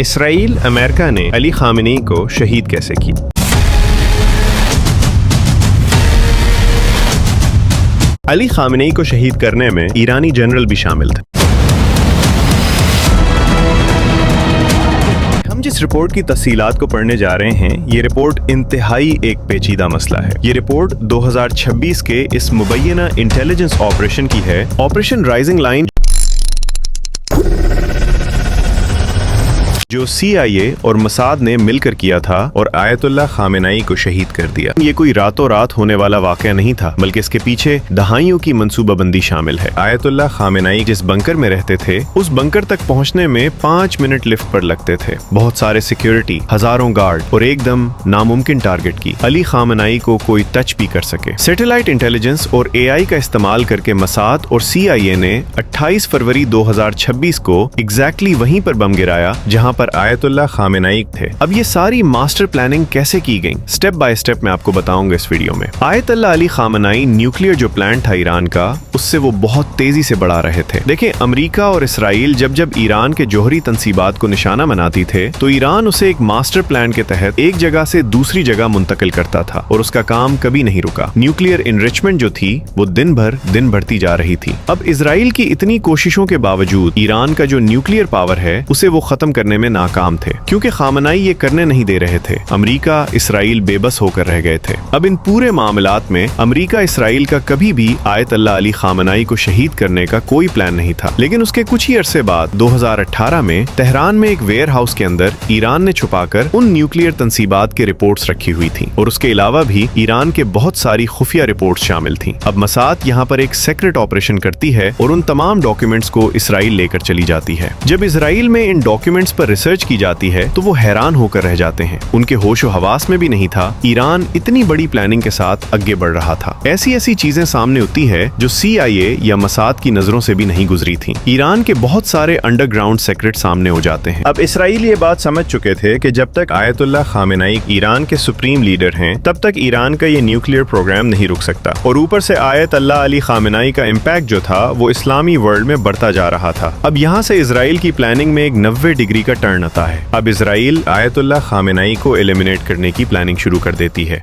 اسرائیل امریکہ نے علی خامنئی کو شہید کیسے کیا؟ علی خامنئی کو شہید کرنے میں ایرانی جنرل بھی شامل تھے۔ ہم جس رپورٹ کی تفصیلات کو پڑھنے جا رہے ہیں، یہ رپورٹ انتہائی ایک پیچیدہ مسئلہ ہے۔ یہ رپورٹ 2026 کے اس مبینہ انٹیلیجنس آپریشن کی ہے، آپریشن رائزنگ لائن، جو CIA اور موساد نے مل کر کیا تھا اور آیت اللہ خامنئی کو شہید کر دیا۔ یہ کوئی راتوں رات ہونے والا واقعہ نہیں تھا، بلکہ اس کے پیچھے دہائیوں کی منصوبہ بندی شامل ہے۔ آیت اللہ خامنئی جس بنکر میں رہتے تھے، اس بنکر تک پہنچنے میں 5 منٹ لفٹ پر لگتے تھے۔ بہت سارے سیکیورٹی، ہزاروں گارڈ اور ایک دم ناممکن ٹارگٹ کی علی خامنئی کو کوئی ٹچ بھی کر سکے۔ سیٹلائٹ انٹیلیجنس اور AI کا استعمال کر کے موساد اور CIA نے 28 فروری 2026 کو ایگزیکٹلی وہیں پر بم گرایا جہاں پر آیت اللہ خامنئی تھے۔ اب یہ ساری ماسٹر پلاننگ کیسے کی گئی، سٹیپ بائی سٹیپ میں آپ کو بتاؤں گا اس ویڈیو میں۔ آیت اللہ علی خامنئی نیوکلیئر جو پلانٹ تھا ایران کا، اس سے وہ بہت تیزی سے بڑھا رہے تھے۔ دیکھیں، امریکہ اور اسرائیل جب ایران کے جوہری تنصیبات کو نشانہ بناتی تھے تو ایران اسے ایک ماسٹر پلان کے تحت ایک جگہ سے دوسری جگہ منتقل کرتا تھا اور اس کا کام کبھی نہیں رکا۔ نیوکلیئر انریچمنٹ جو تھی وہ دن بڑھتی جا رہی تھی۔ اب اسرائیل کی اتنی کوششوں کے باوجود ایران کا جو نیوکلیئر پاور ہے اسے وہ ختم کرنے میں ناکام تھے، کیونکہ خامنئی یہ کرنے نہیں دے رہے تھے۔ امریکہ اسرائیل بے بس ہو کر رہ گئے تھے۔ اب ان پورے معاملات میں امریکہ اسرائیل کا کبھی بھی آیت اللہ علی خامنئی کو شہید کرنے کا کوئی پلان نہیں تھا، لیکن اس کے کچھ ہی عرصے بعد 2018 میں تہران میں ایک ویئر ہاؤس کے اندر ایران نے چھپا کر ان نیوکلیئر تنصیبات کے رپورٹس رکھی ہوئی تھیں، اور اس کے علاوہ بھی ایران کے بہت ساری خفیہ رپورٹس شامل تھیں۔ اب موساد یہاں پر ایک سیکرٹ آپریشن کرتی ہے اور ان تمام ڈاکیومنٹس کو اسرائیل لے کر چلی جاتی ہے۔ جب اسرائیل میں ان ڈاکیومنٹس پر ریسرچ کی جاتی ہے تو وہ حیران ہو کر رہ جاتے ہیں۔ ان کے ہوش و حواس میں بھی نہیں تھا ایران اتنی بڑی پلاننگ کے ساتھ آگے بڑھ رہا تھا۔ ایسی چیزیں سامنے ہوتی ہے جو CIA یا موساد کی نظروں سے بھی نہیں گزری تھیں۔ ایران کے بہت سارے انڈر گراؤنڈ سیکرٹ سامنے ہو جاتے ہیں۔ اب اسرائیل یہ بات سمجھ چکے تھے کہ جب تک آیت اللہ خامنئی ایران کے سپریم لیڈر ہیں تب تک ایران کا یہ نیوکلیئر پروگرام نہیں رک سکتا، اور اوپر سے آیت اللہ علی خامنئی کا امپیکٹ جو تھا وہ اسلامی ورلڈ میں بڑھتا جا رہا تھا۔ اب یہاں سے اسرائیل کی پلاننگ میں ایک 90 ڈگری کا ٹرن آتا ہے۔ اب اسرائیل آیت اللہ خامنئی کو ایلیمینیٹ کرنے کی پلاننگ شروع کر دیتی ہے۔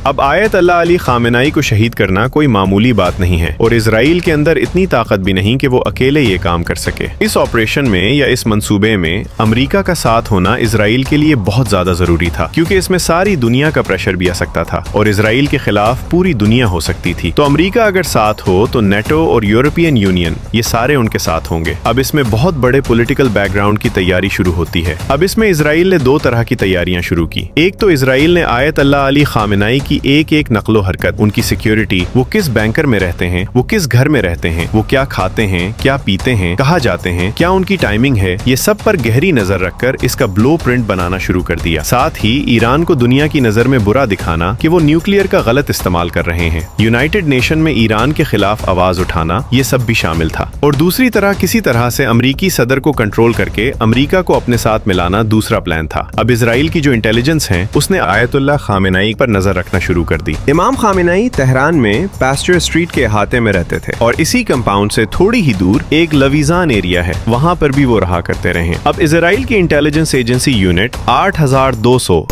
اب آیت اللہ علی خامنئی کو شہید کرنا کوئی معمولی بات نہیں ہے، اور اسرائیل کے اندر اتنی طاقت بھی نہیں کہ وہ اکیلے یہ کام کر سکے۔ اس آپریشن میں یا اس منصوبے میں امریکہ کا ساتھ ہونا اسرائیل کے لیے بہت زیادہ ضروری تھا، کیونکہ اس میں ساری دنیا کا پریشر بھی آ سکتا تھا اور اسرائیل کے خلاف پوری دنیا ہو سکتی تھی۔ تو امریکہ اگر ساتھ ہو تو نیٹو اور یورپین یونین یہ سارے ان کے ساتھ ہوں گے۔ اب اس میں بہت بڑے پولیٹیکل بیک گراؤنڈ کی تیاری شروع ہوتی ہے۔ اب اس میں اسرائیل نے 2 طرح کی تیاریاں شروع کی۔ ایک تو اسرائیل نے آیت اللہ علی خامنئی کی ایک نقل و حرکت، ان کی سیکیورٹی، وہ کس بینکر میں رہتے ہیں، وہ کس گھر میں رہتے ہیں، وہ کیا کھاتے ہیں، کیا پیتے ہیں، کہاں جاتے ہیں، کیا ان کی ٹائمنگ ہے، یہ سب پر گہری نظر رکھ کر اس کا بلو پرنٹ بنانا شروع کر دیا۔ ساتھ ہی ایران کو دنیا کی نظر میں برا دکھانا کہ وہ نیوکلیئر کا غلط استعمال کر رہے ہیں۔ یونائٹڈ نیشن میں ایران کے خلاف آواز اٹھانا، یہ سب بھی شامل تھا۔ اور دوسری طرح کسی طرح سے امریکی صدر کو کنٹرول کر کے امریکہ کو اپنے ساتھ ملانا دوسرا پلان تھا۔ اب اسرائیل کی جو انٹیلیجنس ہے اس نے آیت اللہ خامنئی پر نظر رکھنا شروع کر دی۔ امام خامنئی تہران میں پیسچر اسٹریٹ کے احاطے میں رہتے تھے، اور اسی کمپاؤنڈ سے تھوڑی ہی دور ایک لویزان ایریا ہے، وہاں پر بھی وہ رہا کرتے رہے۔ اب اسرائیل کی انٹیلیجنس ایجنسی یونٹ 8200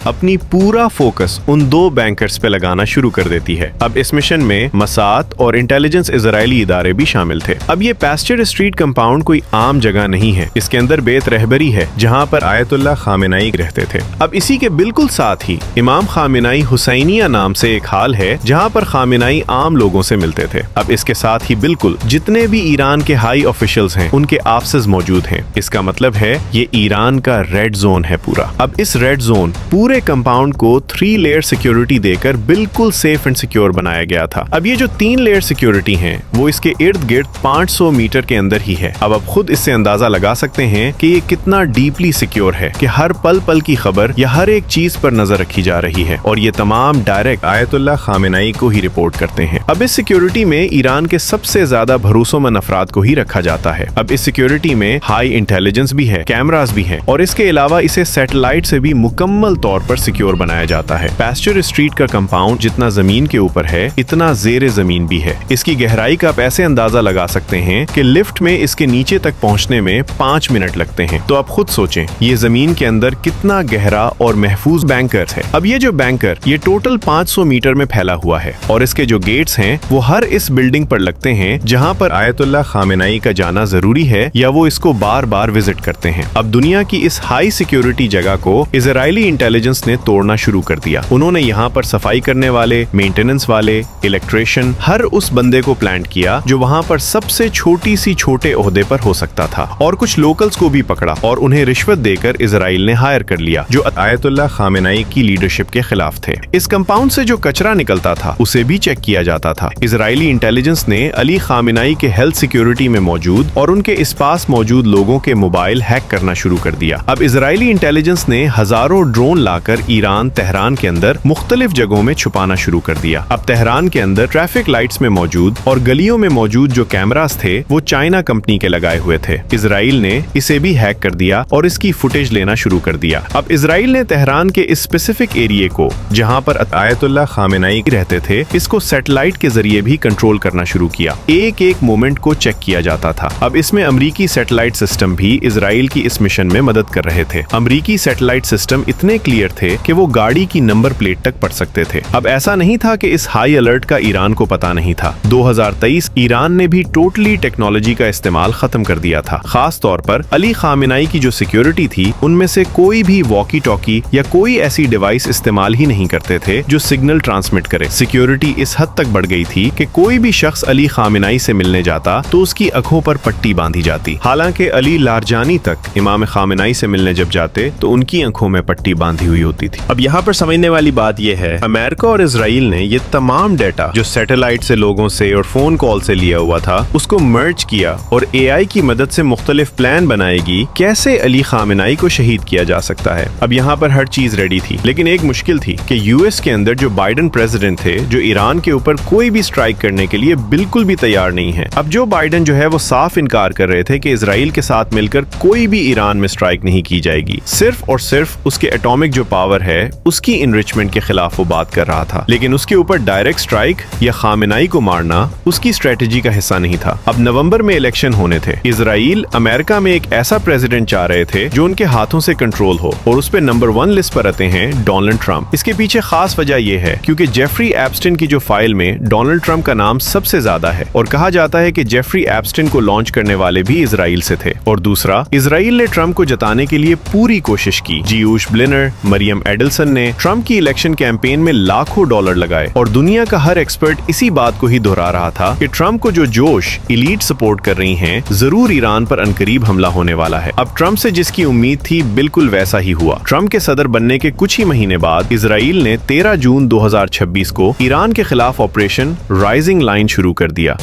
اپنی پورا فوکس ان 2 بینکرز پہ لگانا شروع کر دیتی ہے۔ اب اس مشن میں موساد اور انٹیلیجنس اسرائیلی ادارے بھی شامل تھے۔ اب یہ پیسچر اسٹریٹ کمپاؤنڈ کوئی عام جگہ نہیں ہے، اس کے اندر بیت رہبری ہے جہاں پر آیت اللہ خامنئی رہتے تھے۔ اب اسی کے بالکل ساتھ ہی امام خامنئی حسینیہ نام سے ایک ہال ہے جہاں پر خامنئی عام لوگوں سے ملتے تھے۔ اب اس کے ساتھ ہی بالکل جتنے بھی ایران کے ہائی آفیشلز ہیں ان کے آفسز موجود ہیں۔ اس کا مطلب ہے یہ ایران کا ریڈ زون ہے پورا۔ اب اس ریڈ زون پورے کمپاؤنڈ کو 3 لیئر سیکیورٹی دے کر بالکل سیف اینڈ سیکیور بنایا گیا تھا۔ اب یہ جو 3 لیئر سیکیورٹی ہیں وہ اس کے ارد گرد 500 میٹر کے اندر ہی ہے۔ اب آپ خود اس سے اندازہ لگا سکتے ہیں کہ یہ کتنا ڈیپلی سیکیور ہے کہ ہر پل کی خبر یا ہر ایک چیز پر نظر رکھی جا رہی ہے، اور یہ تمام ڈائریکٹ آیت اللہ خامنئی کو ہی رپورٹ کرتے ہیں۔ اب اس سیکیورٹی میں ایران کے سب سے زیادہ بھروسوں مند افراد کو ہی رکھا جاتا ہے۔ اب اس سیکیورٹی میں ہائی انٹیلیجنس بھی ہے، کیمراز بھی ہیں، اور اس کے علاوہ اسے سیٹلائٹ سے بھی مکمل طور पर सिक्योर बनाया जाता है। पैस्चर स्ट्रीट का कंपाउंड जितना जमीन के ऊपर है इतना ज़ेरे जमीन भी है। इसकी गहराई का आप ऐसे अंदाजा लगा सकते हैं कि लिफ्ट में इसके नीचे तक पहुंचने में 5 मिनट लगते हैं। तो आप खुद सोचें ये जमीन के अंदर कितना गहरा और महफूज बैंकर है। अब ये जो बैंकर ये टोटल 500 मीटर में फैला हुआ है और इसके जो गेट्स हैं वो हर इस बिल्डिंग पर लगते हैं जहां पर आयतुल्ला खामेनाई का जाना जरूरी है या वो इसको बार बार विजिट करते हैं। अब दुनिया की इस हाई सिक्योरिटी जगह को इजरायली इंटेलिजेंस ने तोड़ना शुरू कर दिया। उन्होंने यहाँ पर सफाई करने वाले, मेंटेनेंस वाले, इलेक्ट्रिशियन, हर उस बंदे को प्लांट किया जो वहाँ पर सबसे छोटी सी छोटे ओहदे पर हो सकता था और कुछ लोकल्स को भी पकड़ा और उन्हें रिश्वत देकर इजराइल ने हायर कर लिया जो आयतुल्ला खामेनाई की लीडरशिप के खिलाफ थे। इस कंपाउंड से जो कचरा निकलता था उसे भी चेक किया जाता था। इजरायली इंटेलिजेंस ने अली खामेनाई के हेल्थ सिक्योरिटी में मौजूद और उनके इस पास मौजूद लोगों के मोबाइल हैक करना शुरू कर दिया। अब इजरायली इंटेलिजेंस ने हजारों ड्रोन लाकर ईरान तेहरान के अंदर मुख्तलिफ जगहों में छुपाना शुरू कर दिया। अब तेहरान के अंदर ट्रैफिक लाइट्स में मौजूद और गलियों में मौजूद जो कैमरास थे वो चाइना कंपनी के लगाए हुए थे। इजराइल ने इसे भी हैक कर दिया और इसकी फुटेज लेना शुरू कर दिया। अब इजराइल ने तेहरान के इस स्पेसिफिक एरिया को जहां पर आयतुल्ला खामेनाई रहते थे इसको सैटेलाइट के जरिए भी कंट्रोल करना शुरू किया। एक एक मोमेंट को चेक किया जाता था। अब इसमें अमरीकी सैटेलाइट सिस्टम भी इजराइल की इस मिशन में मदद कर रहे थे। अमरीकी सैटेलाइट सिस्टम इतने क्लियर थे कि वो गाड़ी की नंबर प्लेट तक पढ़ सकते थे। अब ऐसा नहीं था कि इस हाई अलर्ट का ईरान को पता नहीं था। 2023 ईरान ने भी टोटली टेक्नोलॉजी का इस्तेमाल खत्म कर दिया था। खास तौर पर अली खामेनाई की जो सिक्योरिटी थी उनमें से कोई भी वॉकी टॉकी या कोई ऐसी डिवाइस इस्तेमाल ही नहीं करते थे जो सिग्नल ट्रांसमिट करे। सिक्योरिटी इस हद तक बढ़ गई थी कि कोई भी शख्स अली खामेनाई से मिलने जाता तो उसकी आंखों पर पट्टी बांधी जाती। हालांकि अली लारजानी तक इमाम खामेनाई से मिलने जब जाते तो उनकी आंखों में पट्टी बांधी हुई होती थी। अब यहाँ पर समझने वाली बात यह है अमेरिका और इजराइल ने ये तमाम डेटा जो सैटेलाइट से, लोगों से और फोन कॉल से लिया हुआ था उसको मर्ज किया और एआई की मदद से मुख्तलिफ प्लान बनाएगी कैसे अली खामेनाई को शहीद किया जा सकता है। अब यहाँ पर हर चीज रेडी थी लेकिन एक मुश्किल थी कि यूएस के अंदर जो बाइडेन प्रेसिडेंट थे जो ईरान के ऊपर कोई भी स्ट्राइक करने के लिए बिल्कुल भी तैयार नहीं है। अब जो बाइडेन जो है वो साफ इनकार कर रहे थे कि इजराइल के साथ मिलकर कोई भी ईरान में स्ट्राइक नहीं की जाएगी, सिर्फ और सिर्फ उसके एटॉमिक जो पावर है उसकी इनरिचमेंट के खिलाफ वो बात कर रहा था। लेकिन उसके ऊपर डायरेक्ट स्ट्राइक या खामेनाई को मारना उसकी स्ट्रेटेजी का हिस्सा नहीं था। अब नवंबर में इलेक्शन होने थे। इजराइल अमेरिका में एक ऐसा प्रेसिडेंट चाह रहे थे जो उनके हाथों से कंट्रोल हो और उस पे नंबर 1 लिस्ट पर आते हैं डोनाल्ड ट्रंप। इसके पीछे खास वजह यह है क्योंकि जेफरी एप्स्टिन की जो फाइल में डोनाल्ड ट्रंप का नाम सबसे ज्यादा है और कहा जाता है कि जेफरी एप्स्टिन को लॉन्च करने वाले भी इजराइल से थे। और दूसरा, इजराइल ने ट्रंप को जताने के लिए पूरी कोशिश की। जियूश ब्लिनर, मरियम एडल्सन ने ट्रंप की इलेक्शन कैंपेन में लाखों डॉलर लगाए और दुनिया का हर एक्सपर्ट इसी बात को ही दोहरा रहा था कि ट्रंप को जो जोश इलीट सपोर्ट कर रही हैं, जरूर ईरान पर अनकरीब हमला होने वाला है। अब ट्रंप से जिसकी उम्मीद थी बिल्कुल वैसा ही हुआ। ट्रंप के सदर बनने के कुछ ही महीने बाद इजराइल ने 13 जून 2026 को ईरान के खिलाफ ऑपरेशन राइजिंग लाइन शुरू कर दिया।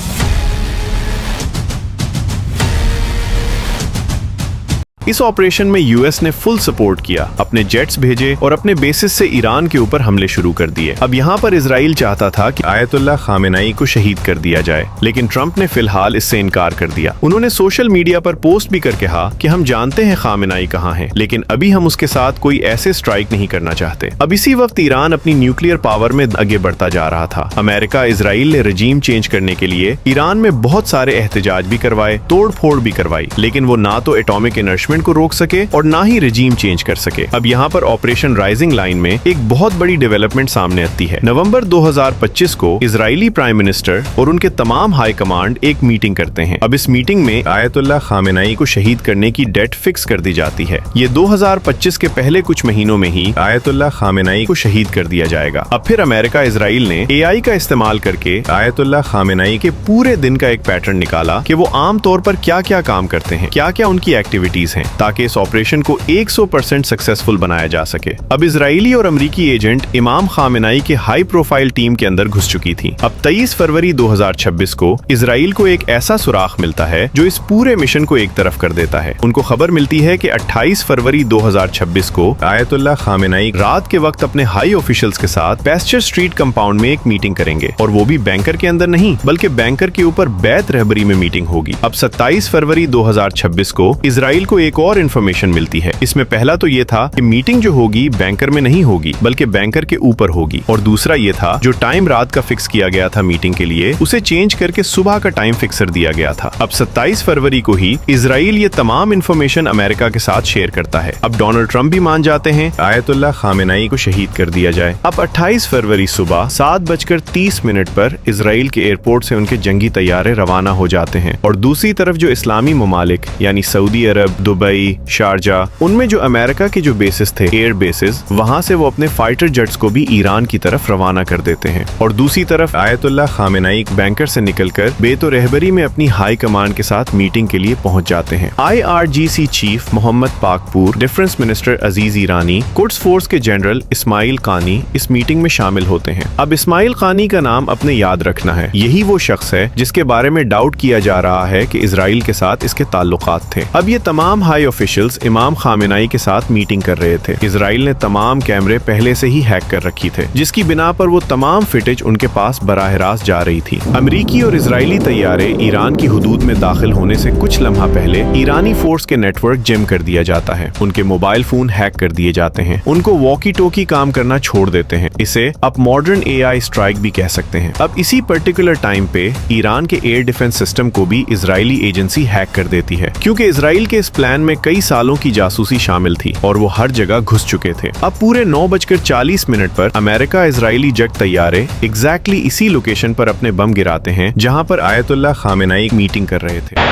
इस ऑपरेशन में यूएस ने फुल सपोर्ट किया, अपने जेट्स भेजे और अपने बेसिस से ईरान के ऊपर हमले शुरू कर दिए। अब यहाँ पर इजराइल चाहता था कि आयतुल्ला खामेनाई को शहीद कर दिया जाए, लेकिन ट्रंप ने फिलहाल इससे इनकार कर दिया। उन्होंने सोशल मीडिया पर पोस्ट भी कर कहा कि हम जानते हैं खामेनाई कहाँ है, लेकिन अभी हम उसके साथ कोई ऐसे स्ट्राइक नहीं करना चाहते। अब इसी वक्त ईरान अपनी न्यूक्लियर पावर में आगे बढ़ता जा रहा था। अमेरिका, इजराइल ने रजीम चेंज करने के लिए ईरान में बहुत सारे एहतजाज भी करवाए, तोड़ फोड़ भी करवाई, लेकिन वो ना तो एटॉमिक इनर्शमेंट को रोक सके और ना ही रजीम चेंज कर सके। अब यहाँ पर ऑपरेशन राइजिंग लाइन में एक बहुत बड़ी डेवलपमेंट सामने आती है। नवंबर 2025 को इजरायली प्राइम मिनिस्टर और उनके तमाम हाई कमांड एक मीटिंग करते हैं। अब इस मीटिंग में आयतुल्ला खामेनाई को शहीद करने की डेट फिक्स कर दी जाती है। ये 2025 के पहले कुछ महीनों में ही आयतुल्ला खामेनाई को शहीद कर दिया जाएगा। अब फिर अमेरिका, इजराइल ने एआई का इस्तेमाल करके आयतुल्ला खामेनाई के पूरे दिन का एक पैटर्न निकाला कि वो आम तौर पर क्या क्या काम करते हैं, क्या क्या उनकी एक्टिविटीज हैं, ताकि इस ऑपरेशन को 100% सक्सेसफुल बनाया जा सके। अब इजरायली और अमरीकी एजेंट इमाम खामेनाई के हाई प्रोफाइल टीम के अंदर घुस चुकी थी। अब 23 फरवरी 2026 को इजराइल को एक ऐसा सुराख मिलता है जो इस पूरे मिशन को एक तरफ कर देता है। उनको खबर मिलती है कि 28 फरवरी 2026 को आयतुल्ला खामेनाई रात के वक्त अपने हाई ऑफिशियल्स के साथ पैस्चर स्ट्रीट कंपाउंड में एक मीटिंग करेंगे, और वो भी बैंकर के अंदर नहीं बल्कि बैंकर के ऊपर बैत रहबरी में मीटिंग होगी। अब 27 फरवरी 2026 को इजराइल को एक और इन्फॉर्मेशन मिलती है। इसमें पहला तो ये था कि मीटिंग जो होगी बैंकर में नहीं होगी बल्कि बैंकर के ऊपर होगी, और दूसरा ये था जो टाइम रात का फिक्स किया गया था मीटिंग के लिए उसे चेंज करके सुबह का टाइम फिक्सर दिया गया था। अब 27 फरवरी को ही इजराइल ये तमाम इन्फॉर्मेशन अमेरिका के साथ शेयर करता है। अब डोनाल्ड ट्रंप भी मान जाते हैं आयतुल्लाह खामेनाई को शहीद कर दिया जाए। अब 28 फरवरी सुबह 7:30 पर इजराइल के एयरपोर्ट से उनके जंगी तैयारे रवाना हो जाते हैं, और दूसरी तरफ जो इस्लामी ममालिक यानी सऊदी अरब, दुबई, शारजा, उनमें जो अमेरिका के जो बेसिस थे, एयर बेसिस, वहां से वो अपने फाइटर जेट्स को भी ईरान की तरफ रवाना कर देते हैं। और दूसरी तरफ आयतुल्लाह खामेनाई बैंकर से निकलकर बेतो रहबरी में अपनी हाई कमांड के साथ मीटिंग के लिए पहुंच जाते हैं। IRGC chief Mohammad Pakpour, defence minister Aziz Irani, Quds force के जनरल इस्माइल कानी इस मीटिंग में शामिल होते हैं। अब इस्माइल कानी का नाम अपने याद रखना है, यही वो शख्स है जिसके बारे में डाउट किया जा रहा है कि इजराइल के साथ इसके ताल्लुकात थे। अब ये तमाम हाई ऑफिशियल्स इमाम खामेनाई के साथ मीटिंग कर रहे थे। इजराइल ने तमाम कैमरे पहले से ही हैक कर रखी थे, जिसकी बिना पर वो तमाम फिटेज उनके पास बराह रास्त जा रही थी। अमरीकी और इजरायली तैयारे ईरान की हुदूद में दाखिल होने से कुछ लम्हा पहले ईरानी फोर्स के नेटवर्क जिम कर दिया जाता है, उनके मोबाइल फोन हैक कर दिए जाते हैं, उनको वॉकी टॉकी काम करना छोड़ देते हैं। इसे आप मॉडर्न AI स्ट्राइक भी कह सकते हैं। अब इसी पर्टिकुलर टाइम पे ईरान के एयर डिफेंस सिस्टम को भी इजरायली एजेंसी हैक कर देती है, क्योंकि इजराइल के इस प्लान में कई सालों की जासूसी शामिल थी और वो हर जगह घुस चुके थे। अब पूरे 9:40 पर अमेरिका इजरायली जेट तैयारे एग्जैक्टली इसी लोकेशन पर अपने बम गिराते हैं जहां पर आयतुल्लाह खामेनाई मीटिंग कर रहे थे।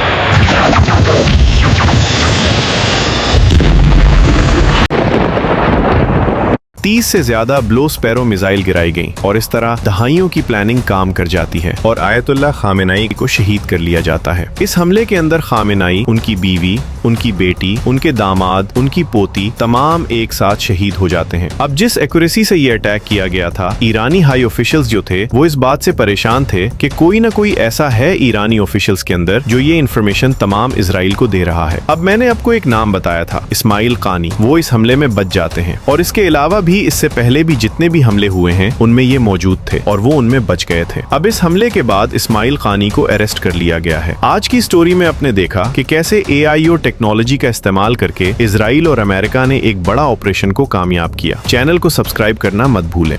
30 से ज्यादा ब्लो स्पैरो मिसाइल गिराई गईं और इस तरह दहाइयों की प्लानिंग काम कर जाती है और आयतुल्लाह खामेनाई को शहीद कर लिया जाता है। इस हमले के अंदर खामेनाई, उनकी बीवी, उनकी बेटी, उनके दामाद, उनकी पोती तमाम एक साथ शहीद हो जाते हैं। अब जिस एक्यूरेसी से ये अटैक किया गया था, ईरानी हाई ऑफिशियल्स जो थे वो इस बात से परेशान थे कि कोई ना कोई ऐसा है ईरानी ऑफिशियल्स के अंदर जो ये इन्फॉर्मेशन तमाम इजराइल को दे रहा है। अब मैंने आपको एक नाम बताया था, इस्माइल कानी, वो इस हमले में बच जाते हैं और इसके अलावा भी इससे पहले भी जितने भी हमले हुए हैं उनमें ये मौजूद थे और वो उनमें बच गए थे। अब इस हमले के बाद इस्माइल कानी को अरेस्ट कर लिया गया है। आज की स्टोरी में आपने देखा कि कैसे AI और टेक्नोलॉजी का इस्तेमाल करके इजराइल और अमेरिका ने एक बड़ा ऑपरेशन को कामयाब किया। चैनल को सब्सक्राइब करना मत भूलें।